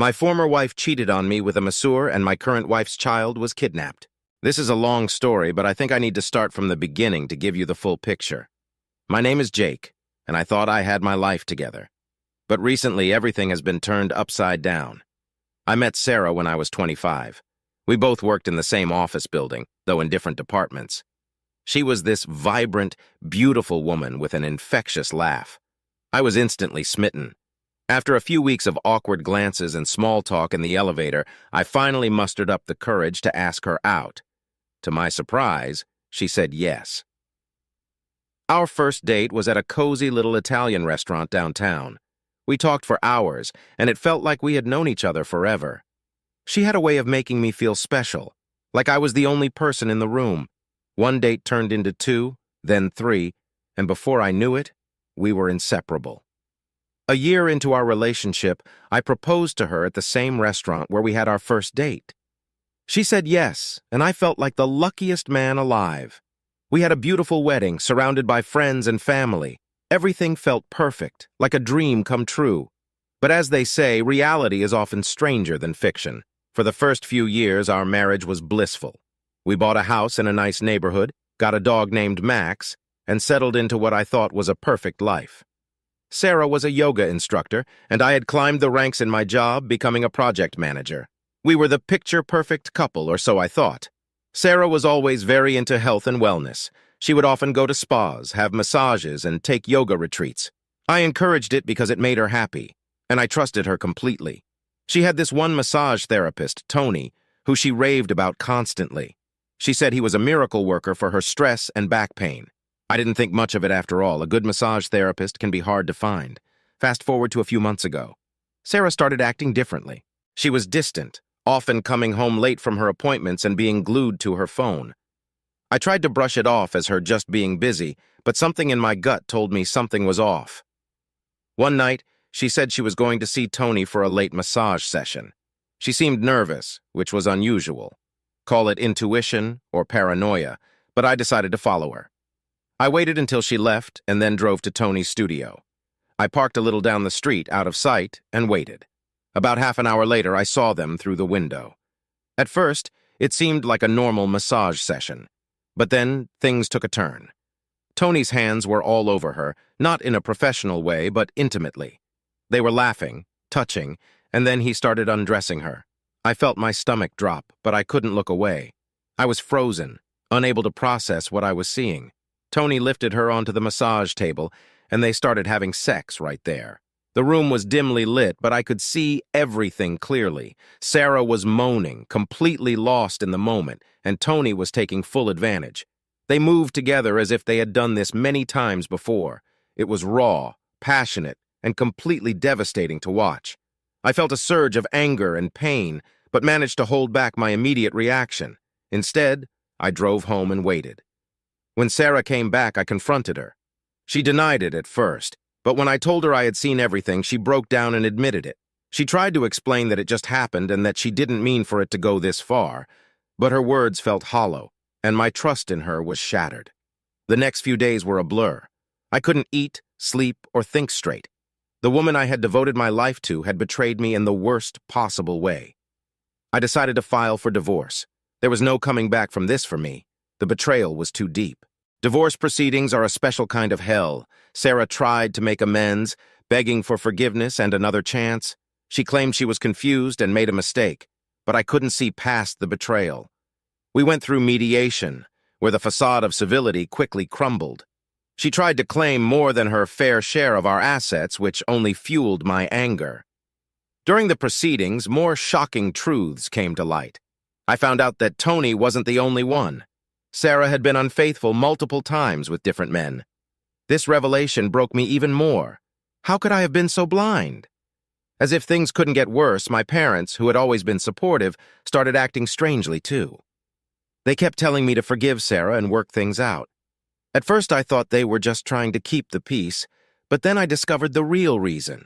My former wife cheated on me with a masseur, and my current wife's child was kidnapped. This is a long story, but I think I need to start from the beginning to give you the full picture. My name is Jake, and I thought I had my life together. But recently, everything has been turned upside down. I met Sarah when I was 25. We both worked in the same office building, though in different departments. She was this vibrant, beautiful woman with an infectious laugh. I was instantly smitten. After a few weeks of awkward glances and small talk in the elevator, I finally mustered up the courage to ask her out. To my surprise, she said yes. Our first date was at a cozy little Italian restaurant downtown. We talked for hours, and it felt like we had known each other forever. She had a way of making me feel special, like I was the only person in the room. One date turned into 2, then 3, and before I knew it, we were inseparable. A year into our relationship, I proposed to her at the same restaurant where we had our first date. She said yes, and I felt like the luckiest man alive. We had a beautiful wedding, surrounded by friends and family. Everything felt perfect, like a dream come true. But as they say, reality is often stranger than fiction. For the first few years, our marriage was blissful. We bought a house in a nice neighborhood, got a dog named Max, and settled into what I thought was a perfect life. Sarah was a yoga instructor, and I had climbed the ranks in my job, becoming a project manager. We were the picture-perfect couple, or so I thought. Sarah was always very into health and wellness. She would often go to spas, have massages, and take yoga retreats. I encouraged it because it made her happy, and I trusted her completely. She had this one massage therapist, Tony, who she raved about constantly. She said he was a miracle worker for her stress and back pain. I didn't think much of it after all. A good massage therapist can be hard to find. Fast forward to a few months ago. Sarah started acting differently. She was distant, often coming home late from her appointments and being glued to her phone. I tried to brush it off as her just being busy, but something in my gut told me something was off. One night, she said she was going to see Tony for a late massage session. She seemed nervous, which was unusual. Call it intuition or paranoia, but I decided to follow her. I waited until she left and then drove to Tony's studio. I parked a little down the street, out of sight, and waited. About half an hour later, I saw them through the window. At first, it seemed like a normal massage session, but then things took a turn. Tony's hands were all over her, not in a professional way, but intimately. They were laughing, touching, and then he started undressing her. I felt my stomach drop, but I couldn't look away. I was frozen, unable to process what I was seeing. Tony lifted her onto the massage table, and they started having sex right there. The room was dimly lit, but I could see everything clearly. Sarah was moaning, completely lost in the moment, and Tony was taking full advantage. They moved together as if they had done this many times before. It was raw, passionate, and completely devastating to watch. I felt a surge of anger and pain, but managed to hold back my immediate reaction. Instead, I drove home and waited. When Sarah came back, I confronted her. She denied it at first, but when I told her I had seen everything, she broke down and admitted it. She tried to explain that it just happened and that she didn't mean for it to go this far, but her words felt hollow, and my trust in her was shattered. The next few days were a blur. I couldn't eat, sleep, or think straight. The woman I had devoted my life to had betrayed me in the worst possible way. I decided to file for divorce. There was no coming back from this for me. The betrayal was too deep. Divorce proceedings are a special kind of hell. Sarah tried to make amends, begging for forgiveness and another chance. She claimed she was confused and made a mistake, but I couldn't see past the betrayal. We went through mediation, where the facade of civility quickly crumbled. She tried to claim more than her fair share of our assets, which only fueled my anger. During the proceedings, more shocking truths came to light. I found out that Tony wasn't the only one. Sarah had been unfaithful multiple times with different men. This revelation broke me even more. How could I have been so blind? As if things couldn't get worse, my parents, who had always been supportive, started acting strangely too. They kept telling me to forgive Sarah and work things out. At first I thought they were just trying to keep the peace, but then I discovered the real reason.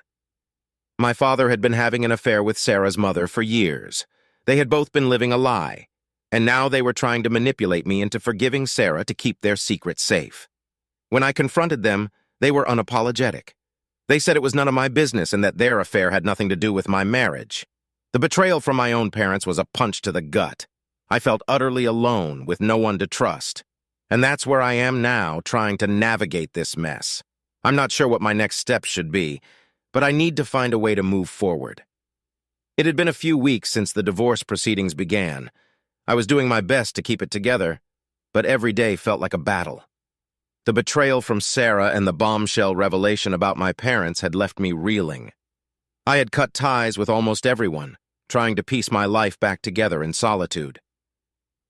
My father had been having an affair with Sarah's mother for years. They had both been living a lie, and now they were trying to manipulate me into forgiving Sarah to keep their secret safe. When I confronted them, they were unapologetic. They said it was none of my business and that their affair had nothing to do with my marriage. The betrayal from my own parents was a punch to the gut. I felt utterly alone, with no one to trust. And that's where I am now, trying to navigate this mess. I'm not sure what my next steps should be, but I need to find a way to move forward. It had been a few weeks since the divorce proceedings began. I was doing my best to keep it together, but every day felt like a battle. The betrayal from Sarah and the bombshell revelation about my parents had left me reeling. I had cut ties with almost everyone, trying to piece my life back together in solitude.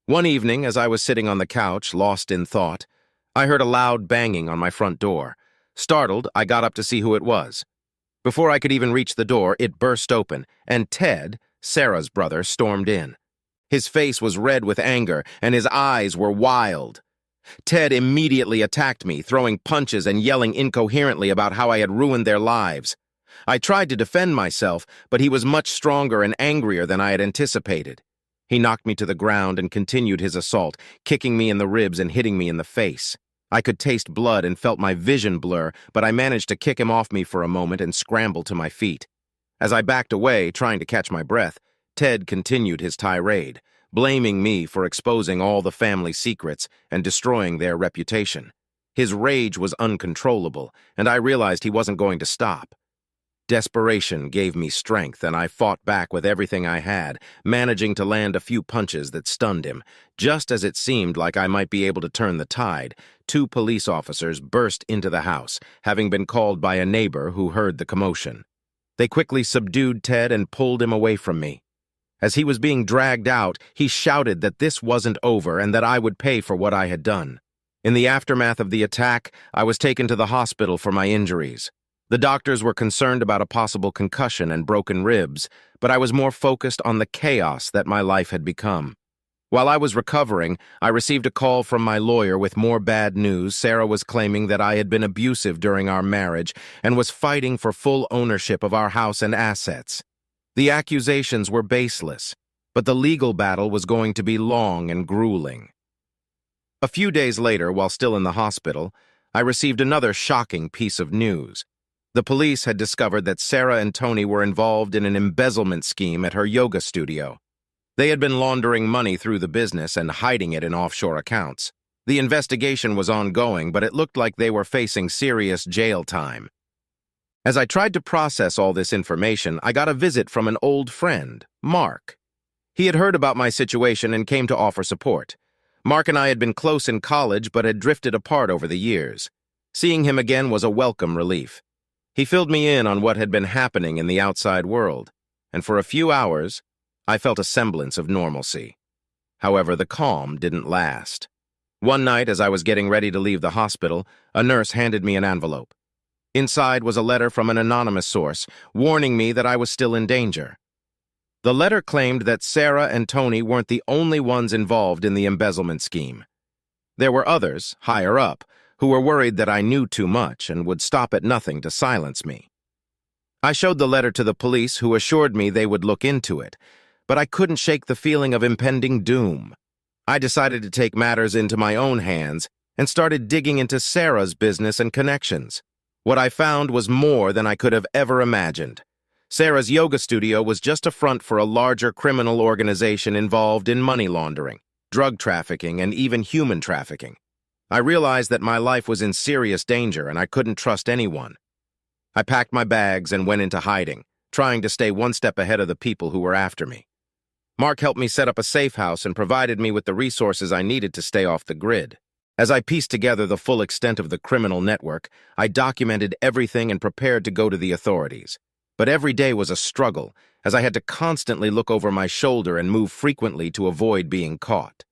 One evening, as I was sitting on the couch, lost in thought, I heard a loud banging on my front door. Startled, I got up to see who it was. Before I could even reach the door, it burst open, and Ted, Sarah's brother, stormed in. His face was red with anger, and his eyes were wild. Ted immediately attacked me, throwing punches and yelling incoherently about how I had ruined their lives. I tried to defend myself, but he was much stronger and angrier than I had anticipated. He knocked me to the ground and continued his assault, kicking me in the ribs and hitting me in the face. I could taste blood and felt my vision blur, but I managed to kick him off me for a moment and scramble to my feet. As I backed away, trying to catch my breath, Ted continued his tirade, blaming me for exposing all the family secrets and destroying their reputation. His rage was uncontrollable, and I realized he wasn't going to stop. Desperation gave me strength, and I fought back with everything I had, managing to land a few punches that stunned him. Just as it seemed like I might be able to turn the tide, 2 police officers burst into the house, having been called by a neighbor who heard the commotion. They quickly subdued Ted and pulled him away from me. As he was being dragged out, he shouted that this wasn't over and that I would pay for what I had done. In the aftermath of the attack, I was taken to the hospital for my injuries. The doctors were concerned about a possible concussion and broken ribs, but I was more focused on the chaos that my life had become. While I was recovering, I received a call from my lawyer with more bad news. Sarah was claiming that I had been abusive during our marriage and was fighting for full ownership of our house and assets. The accusations were baseless, but the legal battle was going to be long and grueling. A few days later, while still in the hospital, I received another shocking piece of news. The police had discovered that Sarah and Tony were involved in an embezzlement scheme at her yoga studio. They had been laundering money through the business and hiding it in offshore accounts. The investigation was ongoing, but it looked like they were facing serious jail time. As I tried to process all this information, I got a visit from an old friend, Mark. He had heard about my situation and came to offer support. Mark and I had been close in college but had drifted apart over the years. Seeing him again was a welcome relief. He filled me in on what had been happening in the outside world, and for a few hours, I felt a semblance of normalcy. However, the calm didn't last. One night, as I was getting ready to leave the hospital, a nurse handed me an envelope. Inside was a letter from an anonymous source, warning me that I was still in danger. The letter claimed that Sarah and Tony weren't the only ones involved in the embezzlement scheme. There were others, higher up, who were worried that I knew too much and would stop at nothing to silence me. I showed the letter to the police, who assured me they would look into it, but I couldn't shake the feeling of impending doom. I decided to take matters into my own hands and started digging into Sarah's business and connections. What I found was more than I could have ever imagined. Sarah's yoga studio was just a front for a larger criminal organization involved in money laundering, drug trafficking, and even human trafficking. I realized that my life was in serious danger and I couldn't trust anyone. I packed my bags and went into hiding, trying to stay one step ahead of the people who were after me. Mark helped me set up a safe house and provided me with the resources I needed to stay off the grid. As I pieced together the full extent of the criminal network, I documented everything and prepared to go to the authorities. But every day was a struggle, as I had to constantly look over my shoulder and move frequently to avoid being caught.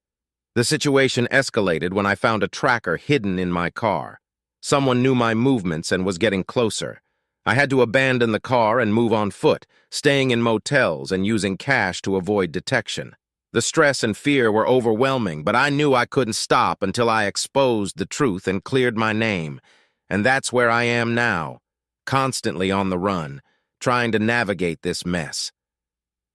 The situation escalated when I found a tracker hidden in my car. Someone knew my movements and was getting closer. I had to abandon the car and move on foot, staying in motels and using cash to avoid detection. The stress and fear were overwhelming, but I knew I couldn't stop until I exposed the truth and cleared my name. And that's where I am now, constantly on the run, trying to navigate this mess.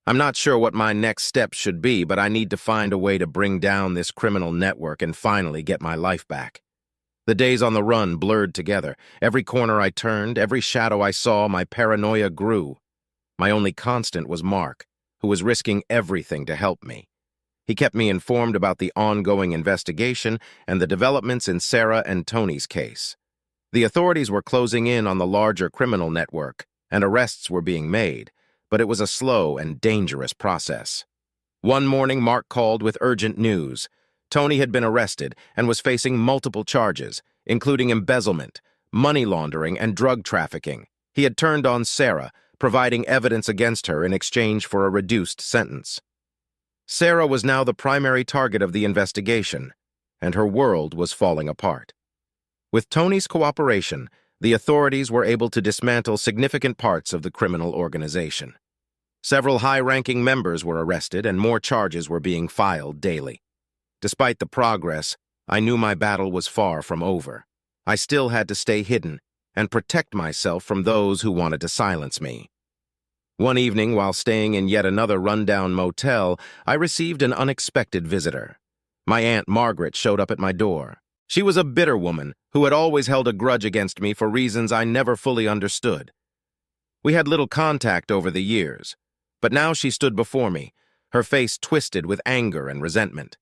I'm not sure what my next steps should be, but I need to find a way to bring down this criminal network and finally get my life back. The days on the run blurred together. Every corner I turned, every shadow I saw, my paranoia grew. My only constant was Mark, who was risking everything to help me. He kept me informed about the ongoing investigation and the developments in Sarah and Tony's case. The authorities were closing in on the larger criminal network, and arrests were being made, but it was a slow and dangerous process. One morning, Mark called with urgent news. Tony had been arrested and was facing multiple charges, including embezzlement, money laundering, and drug trafficking. He had turned on Sarah, providing evidence against her in exchange for a reduced sentence. Sarah was now the primary target of the investigation, and her world was falling apart. With Tony's cooperation, the authorities were able to dismantle significant parts of the criminal organization. Several high-ranking members were arrested and more charges were being filed daily. Despite the progress, I knew my battle was far from over. I still had to stay hidden and protect myself from those who wanted to silence me. One evening, while staying in yet another rundown motel, I received an unexpected visitor. My Aunt Margaret showed up at my door. She was a bitter woman who had always held a grudge against me for reasons I never fully understood. We had little contact over the years, but now she stood before me, her face twisted with anger and resentment.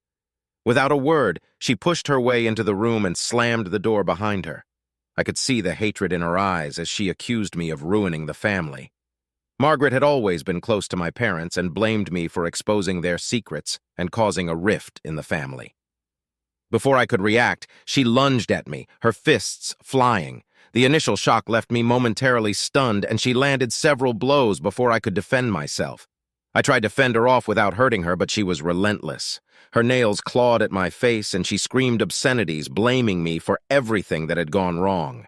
Without a word, she pushed her way into the room and slammed the door behind her. I could see the hatred in her eyes as she accused me of ruining the family. Margaret had always been close to my parents and blamed me for exposing their secrets and causing a rift in the family. Before I could react, she lunged at me, her fists flying. The initial shock left me momentarily stunned, and she landed several blows before I could defend myself. I tried to fend her off without hurting her, but she was relentless. Her nails clawed at my face, and she screamed obscenities, blaming me for everything that had gone wrong.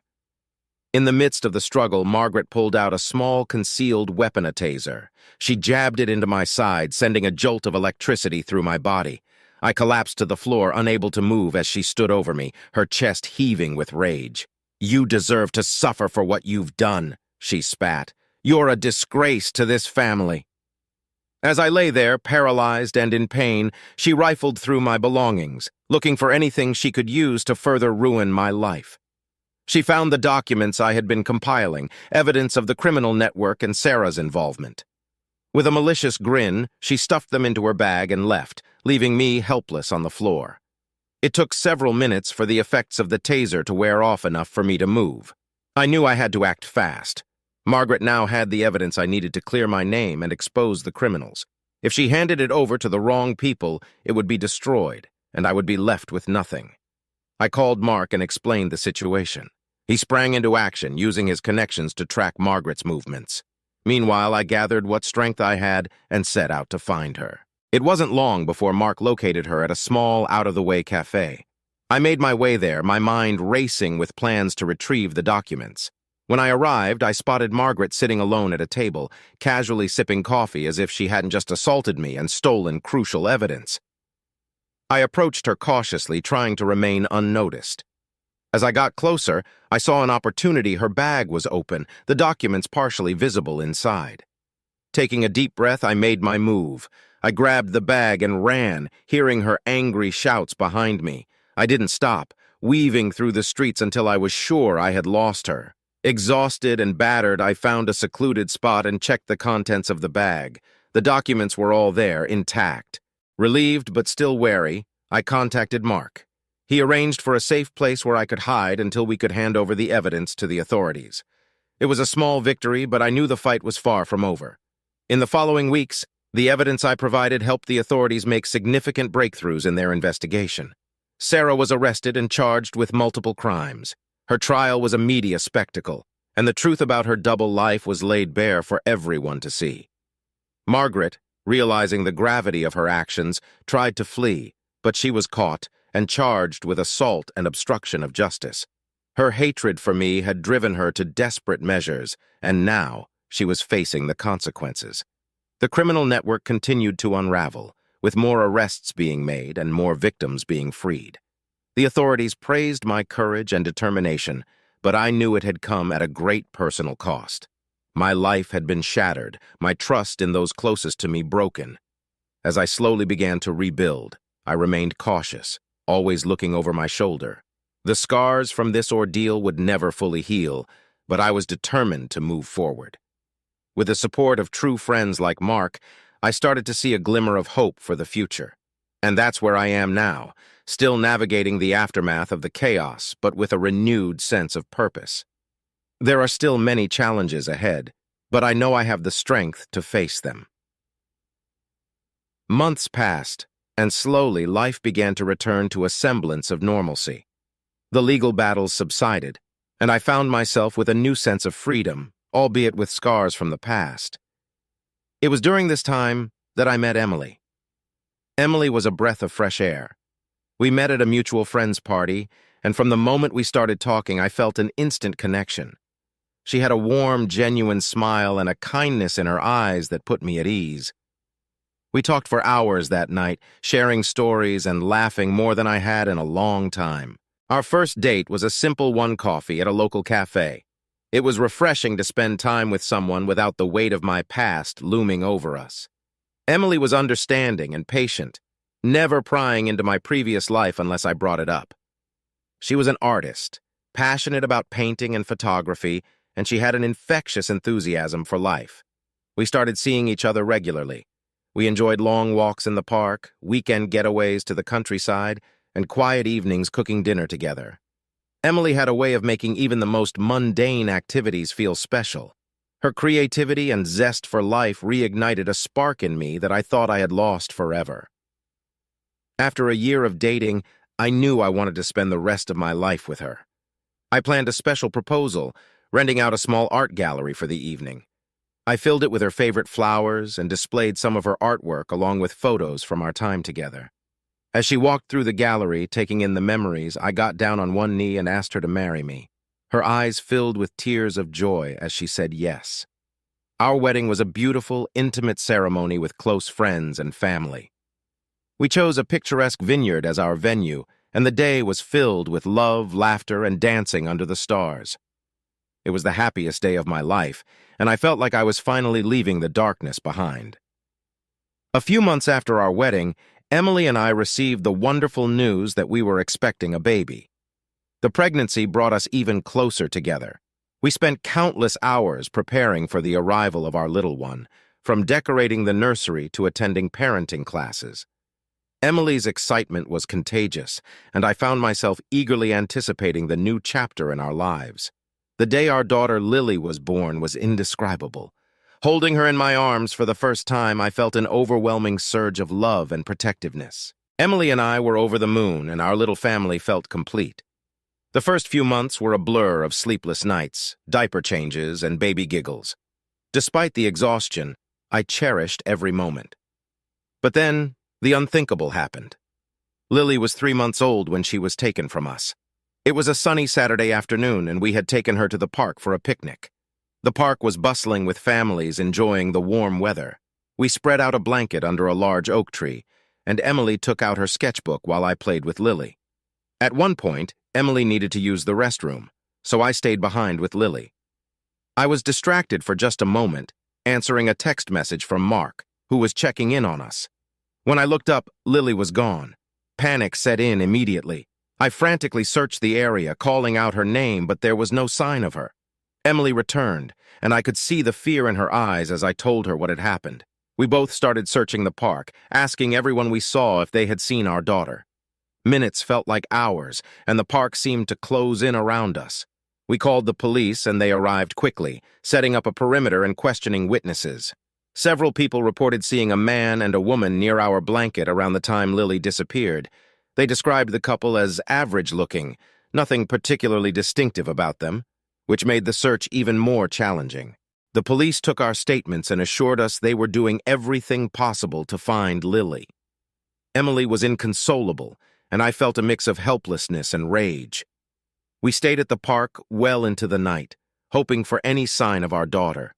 In the midst of the struggle, Margaret pulled out a small, concealed weapon, a taser. She jabbed it into my side, sending a jolt of electricity through my body. I collapsed to the floor, unable to move as she stood over me, her chest heaving with rage. "You deserve to suffer for what you've done," she spat. "You're a disgrace to this family." As I lay there, paralyzed and in pain, she rifled through my belongings, looking for anything she could use to further ruin my life. She found the documents I had been compiling, evidence of the criminal network and Sarah's involvement. With a malicious grin, she stuffed them into her bag and left, leaving me helpless on the floor. It took several minutes for the effects of the taser to wear off enough for me to move. I knew I had to act fast. Margaret now had the evidence I needed to clear my name and expose the criminals. If she handed it over to the wrong people, it would be destroyed, and I would be left with nothing. I called Mark and explained the situation. He sprang into action, using his connections to track Margaret's movements. Meanwhile, I gathered what strength I had and set out to find her. It wasn't long before Mark located her at a small, out-of-the-way cafe. I made my way there, my mind racing with plans to retrieve the documents. When I arrived, I spotted Margaret sitting alone at a table, casually sipping coffee as if she hadn't just assaulted me and stolen crucial evidence. I approached her cautiously, trying to remain unnoticed. As I got closer, I saw an opportunity. Her bag was open, the documents partially visible inside. Taking a deep breath, I made my move. I grabbed the bag and ran, hearing her angry shouts behind me. I didn't stop, weaving through the streets until I was sure I had lost her. Exhausted and battered, I found a secluded spot and checked the contents of the bag. The documents were all there, intact. Relieved but still wary, I contacted Mark. He arranged for a safe place where I could hide until we could hand over the evidence to the authorities. It was a small victory, but I knew the fight was far from over. In the following weeks, the evidence I provided helped the authorities make significant breakthroughs in their investigation. Sarah was arrested and charged with multiple crimes. Her trial was a media spectacle, and the truth about her double life was laid bare for everyone to see. Margaret, realizing the gravity of her actions, tried to flee, but she was caught and charged with assault and obstruction of justice. Her hatred for me had driven her to desperate measures, and now she was facing the consequences. The criminal network continued to unravel, with more arrests being made and more victims being freed. The authorities praised my courage and determination, but I knew it had come at a great personal cost. My life had been shattered, my trust in those closest to me broken. As I slowly began to rebuild, I remained cautious, always looking over my shoulder. The scars from this ordeal would never fully heal, but I was determined to move forward. With the support of true friends like Mark, I started to see a glimmer of hope for the future. And that's where I am now, still navigating the aftermath of the chaos, but with a renewed sense of purpose. There are still many challenges ahead, but I know I have the strength to face them. Months passed, and slowly life began to return to a semblance of normalcy. The legal battles subsided, and I found myself with a new sense of freedom, albeit with scars from the past. It was during this time that I met Emily. Emily was a breath of fresh air. We met at a mutual friend's party, and from the moment we started talking, I felt an instant connection. She had a warm, genuine smile and a kindness in her eyes that put me at ease. We talked for hours that night, sharing stories and laughing more than I had in a long time. Our first date was a simple coffee at a local cafe. It was refreshing to spend time with someone without the weight of my past looming over us. Emily was understanding and patient, never prying into my previous life unless I brought it up. She was an artist, passionate about painting and photography, and she had an infectious enthusiasm for life. We started seeing each other regularly. We enjoyed long walks in the park, weekend getaways to the countryside, and quiet evenings cooking dinner together. Emily had a way of making even the most mundane activities feel special. Her creativity and zest for life reignited a spark in me that I thought I had lost forever. After a year of dating, I knew I wanted to spend the rest of my life with her. I planned a special proposal, renting out a small art gallery for the evening. I filled it with her favorite flowers and displayed some of her artwork along with photos from our time together. As she walked through the gallery, taking in the memories, I got down on one knee and asked her to marry me. Her eyes filled with tears of joy as she said yes. Our wedding was a beautiful, intimate ceremony with close friends and family. We chose a picturesque vineyard as our venue, and the day was filled with love, laughter, and dancing under the stars. It was the happiest day of my life, and I felt like I was finally leaving the darkness behind. A few months after our wedding, Emily and I received the wonderful news that we were expecting a baby. The pregnancy brought us even closer together. We spent countless hours preparing for the arrival of our little one, from decorating the nursery to attending parenting classes. Emily's excitement was contagious, and I found myself eagerly anticipating the new chapter in our lives. The day our daughter Lily was born was indescribable. Holding her in my arms for the first time, I felt an overwhelming surge of love and protectiveness. Emily and I were over the moon, and our little family felt complete. The first few months were a blur of sleepless nights, diaper changes, and baby giggles. Despite the exhaustion, I cherished every moment. But then, the unthinkable happened. Lily was 3 months old when she was taken from us. It was a sunny Saturday afternoon, and we had taken her to the park for a picnic. The park was bustling with families enjoying the warm weather. We spread out a blanket under a large oak tree, and Emily took out her sketchbook while I played with Lily. At one point, Emily needed to use the restroom, so I stayed behind with Lily. I was distracted for just a moment, answering a text message from Mark, who was checking in on us. When I looked up, Lily was gone. Panic set in immediately. I frantically searched the area, calling out her name, but there was no sign of her. Emily returned, and I could see the fear in her eyes as I told her what had happened. We both started searching the park, asking everyone we saw if they had seen our daughter. Minutes felt like hours, and the park seemed to close in around us. We called the police, and they arrived quickly, setting up a perimeter and questioning witnesses. Several people reported seeing a man and a woman near our blanket around the time Lily disappeared. They described the couple as average-looking, nothing particularly distinctive about them, which made the search even more challenging. The police took our statements and assured us they were doing everything possible to find Lily. Emily was inconsolable, and I felt a mix of helplessness and rage. We stayed at the park well into the night, hoping for any sign of our daughter.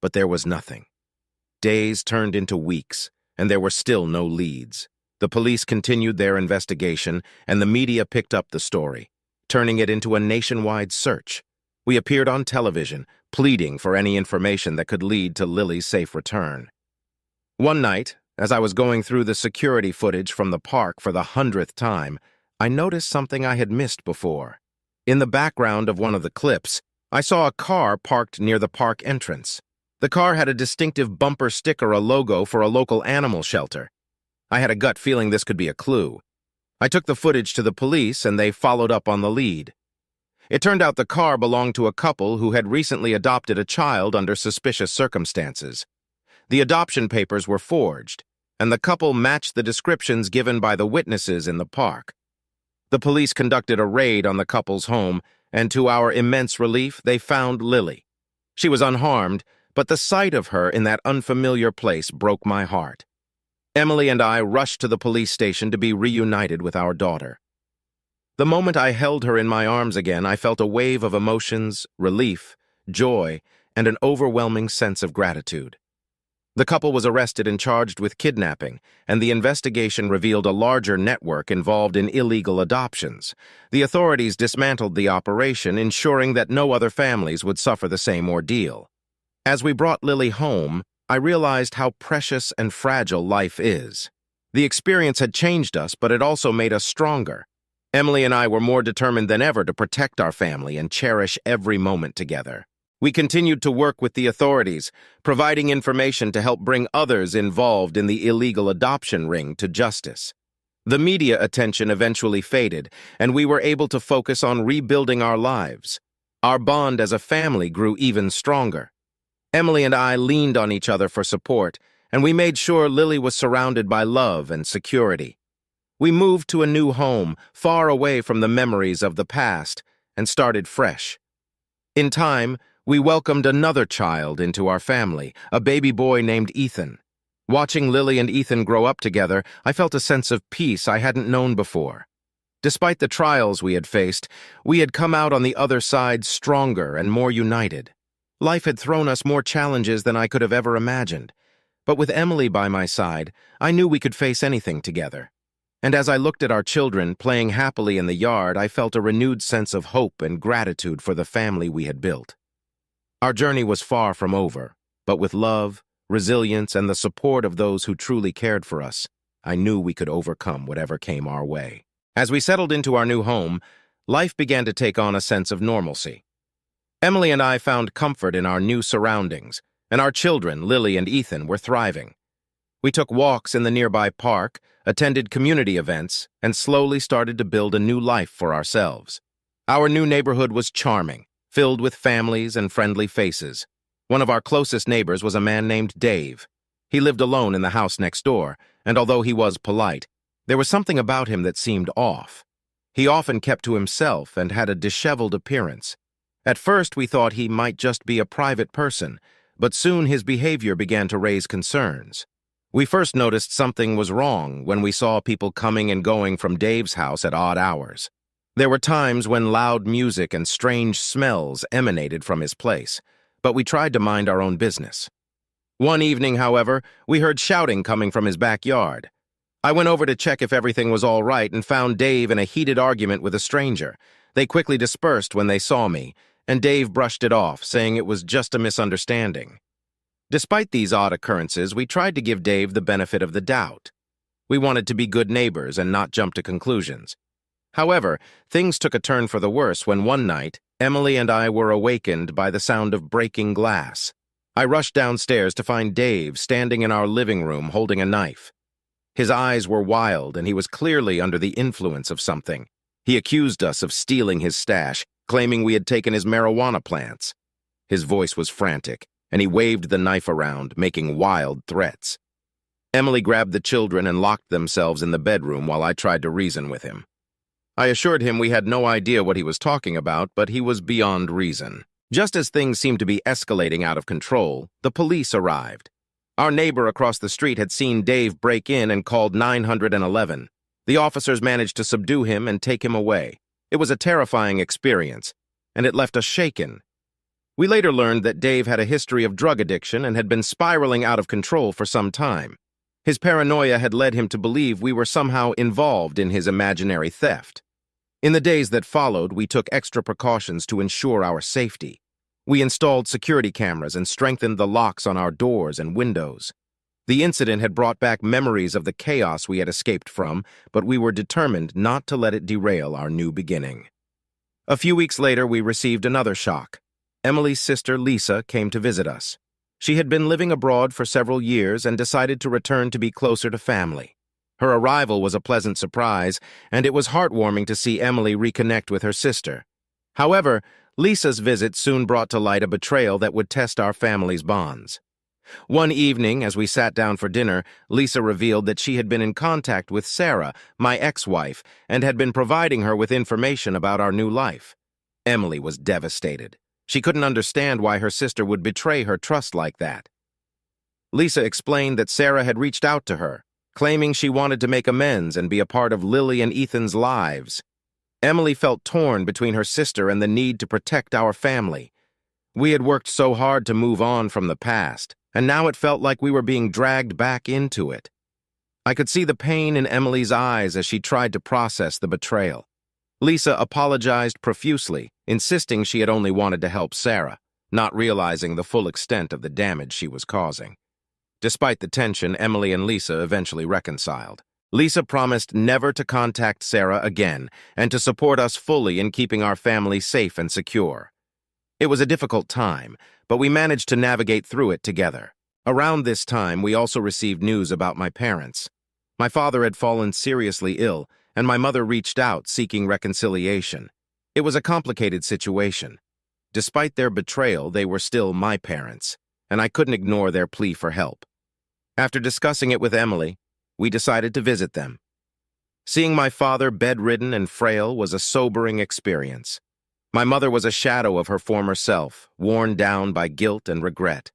But there was nothing. Days turned into weeks, and there were still no leads. The police continued their investigation, and the media picked up the story, turning it into a nationwide search. We appeared on television, pleading for any information that could lead to Lily's safe return. One night, as I was going through the security footage from the park for the 100th time, I noticed something I had missed before. In the background of one of the clips, I saw a car parked near the park entrance. The car had a distinctive bumper sticker, a logo for a local animal shelter. I had a gut feeling this could be a clue. I took the footage to the police, and they followed up on the lead. It turned out the car belonged to a couple who had recently adopted a child under suspicious circumstances. The adoption papers were forged, and the couple matched the descriptions given by the witnesses in the park. The police conducted a raid on the couple's home, and to our immense relief, they found Lily. She was unharmed, but the sight of her in that unfamiliar place broke my heart. Emily and I rushed to the police station to be reunited with our daughter. The moment I held her in my arms again, I felt a wave of emotions, relief, joy, and an overwhelming sense of gratitude. The couple was arrested and charged with kidnapping, and the investigation revealed a larger network involved in illegal adoptions. The authorities dismantled the operation, ensuring that no other families would suffer the same ordeal. As we brought Lily home, I realized how precious and fragile life is. The experience had changed us, but it also made us stronger. Emily and I were more determined than ever to protect our family and cherish every moment together. We continued to work with the authorities, providing information to help bring others involved in the illegal adoption ring to justice. The media attention eventually faded, and we were able to focus on rebuilding our lives. Our bond as a family grew even stronger. Emily and I leaned on each other for support, and we made sure Lily was surrounded by love and security. We moved to a new home, far away from the memories of the past, and started fresh. In time, we welcomed another child into our family, a baby boy named Ethan. Watching Lily and Ethan grow up together, I felt a sense of peace I hadn't known before. Despite the trials we had faced, we had come out on the other side stronger and more united. Life had thrown us more challenges than I could have ever imagined. But with Emily by my side, I knew we could face anything together. And as I looked at our children playing happily in the yard, I felt a renewed sense of hope and gratitude for the family we had built. Our journey was far from over, but with love, resilience, and the support of those who truly cared for us, I knew we could overcome whatever came our way. As we settled into our new home, life began to take on a sense of normalcy. Emily and I found comfort in our new surroundings, and our children, Lily and Ethan, were thriving. We took walks in the nearby park, attended community events, and slowly started to build a new life for ourselves. Our new neighborhood was charming, filled with families and friendly faces. One of our closest neighbors was a man named Dave. He lived alone in the house next door, and although he was polite, there was something about him that seemed off. He often kept to himself and had a disheveled appearance. At first, we thought he might just be a private person, but soon his behavior began to raise concerns. We first noticed something was wrong when we saw people coming and going from Dave's house at odd hours. There were times when loud music and strange smells emanated from his place, but we tried to mind our own business. One evening, however, we heard shouting coming from his backyard. I went over to check if everything was all right and found Dave in a heated argument with a stranger. They quickly dispersed when they saw me, and Dave brushed it off, saying it was just a misunderstanding. Despite these odd occurrences, we tried to give Dave the benefit of the doubt. We wanted to be good neighbors and not jump to conclusions. However, things took a turn for the worse when one night, Emily and I were awakened by the sound of breaking glass. I rushed downstairs to find Dave standing in our living room holding a knife. His eyes were wild, and he was clearly under the influence of something. He accused us of stealing his stash, claiming we had taken his marijuana plants. His voice was frantic, and he waved the knife around, making wild threats. Emily grabbed the children and locked themselves in the bedroom while I tried to reason with him. I assured him we had no idea what he was talking about, but he was beyond reason. Just as things seemed to be escalating out of control, the police arrived. Our neighbor across the street had seen Dave break in and called 911. The officers managed to subdue him and take him away. It was a terrifying experience, and it left us shaken. We later learned that Dave had a history of drug addiction and had been spiraling out of control for some time. His paranoia had led him to believe we were somehow involved in his imaginary theft. In the days that followed, we took extra precautions to ensure our safety. We installed security cameras and strengthened the locks on our doors and windows. The incident had brought back memories of the chaos we had escaped from, but we were determined not to let it derail our new beginning. A few weeks later, we received another shock. Emily's sister, Lisa, came to visit us. She had been living abroad for several years and decided to return to be closer to family. Her arrival was a pleasant surprise, and it was heartwarming to see Emily reconnect with her sister. However, Lisa's visit soon brought to light a betrayal that would test our family's bonds. One evening, as we sat down for dinner, Lisa revealed that she had been in contact with Sarah, my ex-wife, and had been providing her with information about our new life. Emily was devastated. She couldn't understand why her sister would betray her trust like that. Lisa explained that Sarah had reached out to her, claiming she wanted to make amends and be a part of Lily and Ethan's lives. Emily felt torn between her sister and the need to protect our family. We had worked so hard to move on from the past, and now it felt like we were being dragged back into it. I could see the pain in Emily's eyes as she tried to process the betrayal. Lisa apologized profusely, insisting she had only wanted to help Sarah, not realizing the full extent of the damage she was causing. Despite the tension, Emily and Lisa eventually reconciled. Lisa promised never to contact Sarah again and to support us fully in keeping our family safe and secure. It was a difficult time, but we managed to navigate through it together. Around this time, we also received news about my parents. My father had fallen seriously ill, and my mother reached out seeking reconciliation. It was a complicated situation. Despite their betrayal, they were still my parents, and I couldn't ignore their plea for help. After discussing it with Emily, we decided to visit them. Seeing my father bedridden and frail was a sobering experience. My mother was a shadow of her former self, worn down by guilt and regret.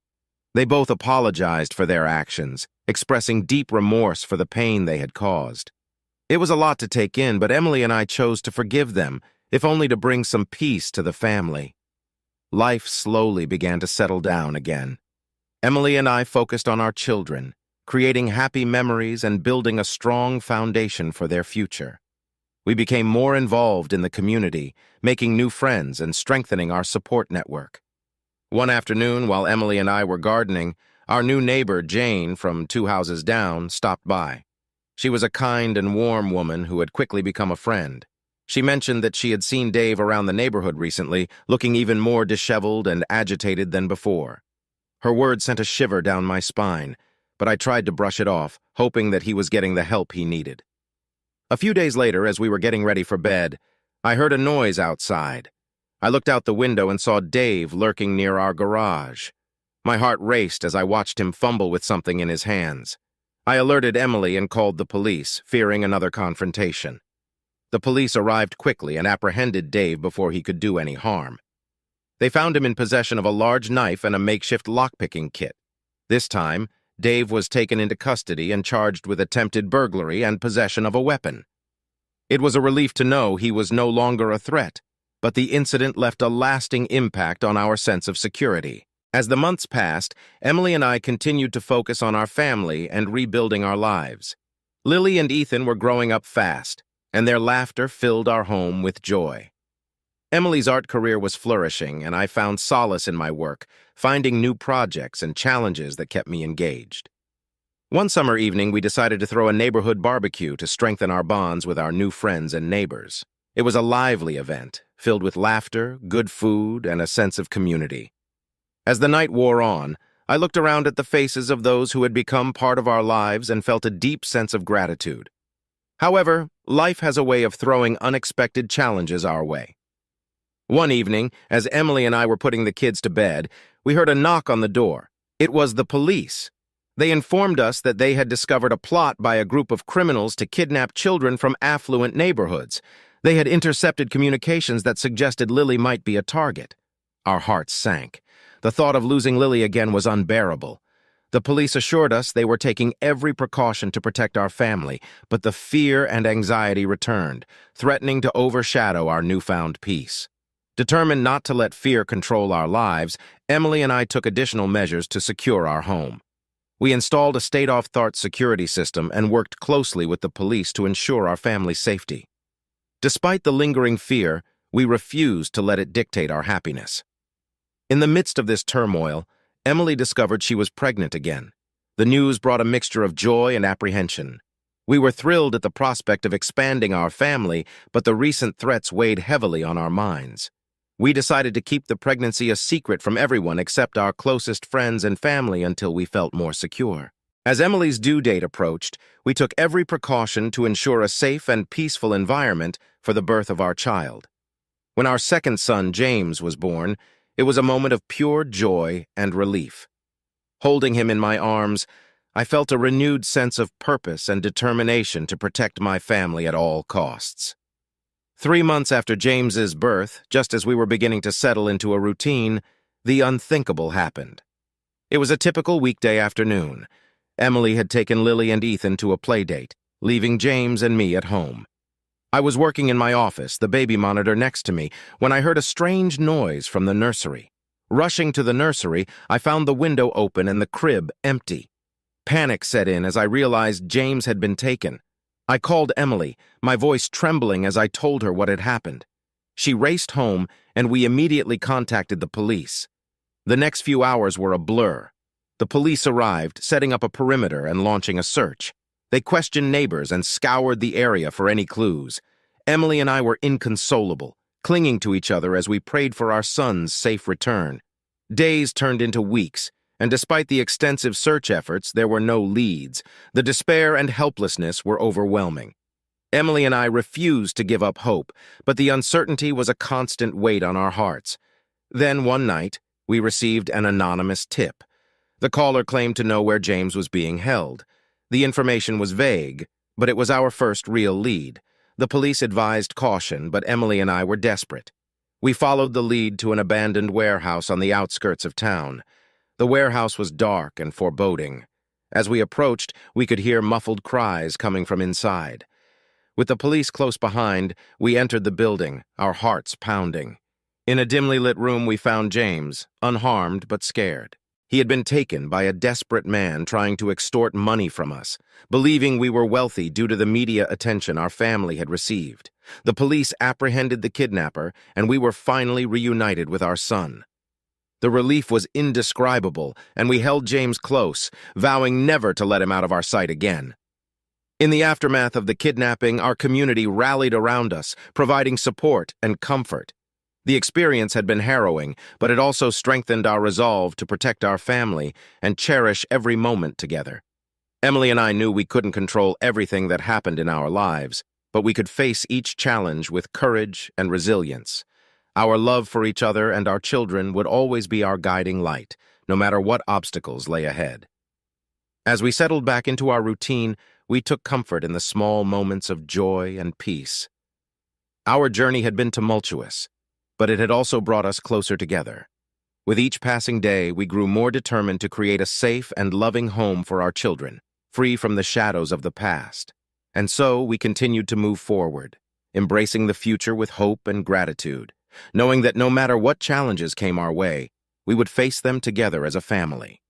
They both apologized for their actions, expressing deep remorse for the pain they had caused. It was a lot to take in, but Emily and I chose to forgive them, if only to bring some peace to the family. Life slowly began to settle down again. Emily and I focused on our children, creating happy memories and building a strong foundation for their future. We became more involved in the community, making new friends and strengthening our support network. One afternoon, while Emily and I were gardening, our new neighbor, Jane, from 2 houses down, stopped by. She was a kind and warm woman who had quickly become a friend. She mentioned that she had seen Dave around the neighborhood recently, looking even more disheveled and agitated than before. Her words sent a shiver down my spine, but I tried to brush it off, hoping that he was getting the help he needed. A few days later, as we were getting ready for bed, I heard a noise outside. I looked out the window and saw Dave lurking near our garage. My heart raced as I watched him fumble with something in his hands. I alerted Emily and called the police, fearing another confrontation. The police arrived quickly and apprehended Dave before he could do any harm. They found him in possession of a large knife and a makeshift lockpicking kit. This time, Dave was taken into custody and charged with attempted burglary and possession of a weapon. It was a relief to know he was no longer a threat, but the incident left a lasting impact on our sense of security. As the months passed, Emily and I continued to focus on our family and rebuilding our lives. Lily and Ethan were growing up fast, and their laughter filled our home with joy. Emily's art career was flourishing, and I found solace in my work, finding new projects and challenges that kept me engaged. One summer evening, we decided to throw a neighborhood barbecue to strengthen our bonds with our new friends and neighbors. It was a lively event, filled with laughter, good food, and a sense of community. As the night wore on, I looked around at the faces of those who had become part of our lives and felt a deep sense of gratitude. However, life has a way of throwing unexpected challenges our way. One evening, as Emily and I were putting the kids to bed, we heard a knock on the door. It was the police. They informed us that they had discovered a plot by a group of criminals to kidnap children from affluent neighborhoods. They had intercepted communications that suggested Lily might be a target. Our hearts sank. The thought of losing Lily again was unbearable. The police assured us they were taking every precaution to protect our family, but the fear and anxiety returned, threatening to overshadow our newfound peace. Determined not to let fear control our lives, Emily and I took additional measures to secure our home. We installed a state-of-the-art security system and worked closely with the police to ensure our family's safety. Despite the lingering fear, we refused to let it dictate our happiness. In the midst of this turmoil, Emily discovered she was pregnant again. The news brought a mixture of joy and apprehension. We were thrilled at the prospect of expanding our family, but the recent threats weighed heavily on our minds. We decided to keep the pregnancy a secret from everyone except our closest friends and family until we felt more secure. As Emily's due date approached, we took every precaution to ensure a safe and peaceful environment for the birth of our child. When our second son, James, was born, it was a moment of pure joy and relief. Holding him in my arms, I felt a renewed sense of purpose and determination to protect my family at all costs. 3 months after James's birth, just as we were beginning to settle into a routine, the unthinkable happened. It was a typical weekday afternoon. Emily had taken Lily and Ethan to a play date, leaving James and me at home. I was working in my office, the baby monitor next to me, when I heard a strange noise from the nursery. Rushing to the nursery, I found the window open and the crib empty. Panic set in as I realized James had been taken. I called Emily, my voice trembling as I told her what had happened. She raced home, and we immediately contacted the police. The next few hours were a blur. The police arrived, setting up a perimeter and launching a search. They questioned neighbors and scoured the area for any clues. Emily and I were inconsolable, clinging to each other as we prayed for our son's safe return. Days turned into weeks, and despite the extensive search efforts, there were no leads. The despair and helplessness were overwhelming. Emily and I refused to give up hope, but the uncertainty was a constant weight on our hearts. Then, one night, we received an anonymous tip. The caller claimed to know where James was being held. The information was vague, but it was our first real lead. The police advised caution, but Emily and I were desperate. We followed the lead to an abandoned warehouse on the outskirts of town. The warehouse was dark and foreboding. As we approached, we could hear muffled cries coming from inside. With the police close behind, we entered the building, our hearts pounding. In a dimly lit room, we found James, unharmed but scared. He had been taken by a desperate man trying to extort money from us, believing we were wealthy due to the media attention our family had received. The police apprehended the kidnapper, and we were finally reunited with our son. The relief was indescribable, and we held James close, vowing never to let him out of our sight again. In the aftermath of the kidnapping, our community rallied around us, providing support and comfort. The experience had been harrowing, but it also strengthened our resolve to protect our family and cherish every moment together. Emily and I knew we couldn't control everything that happened in our lives, but we could face each challenge with courage and resilience. Our love for each other and our children would always be our guiding light, no matter what obstacles lay ahead. As we settled back into our routine, we took comfort in the small moments of joy and peace. Our journey had been tumultuous, but it had also brought us closer together. With each passing day, we grew more determined to create a safe and loving home for our children, free from the shadows of the past. And so we continued to move forward, embracing the future with hope and gratitude, knowing that no matter what challenges came our way, we would face them together as a family.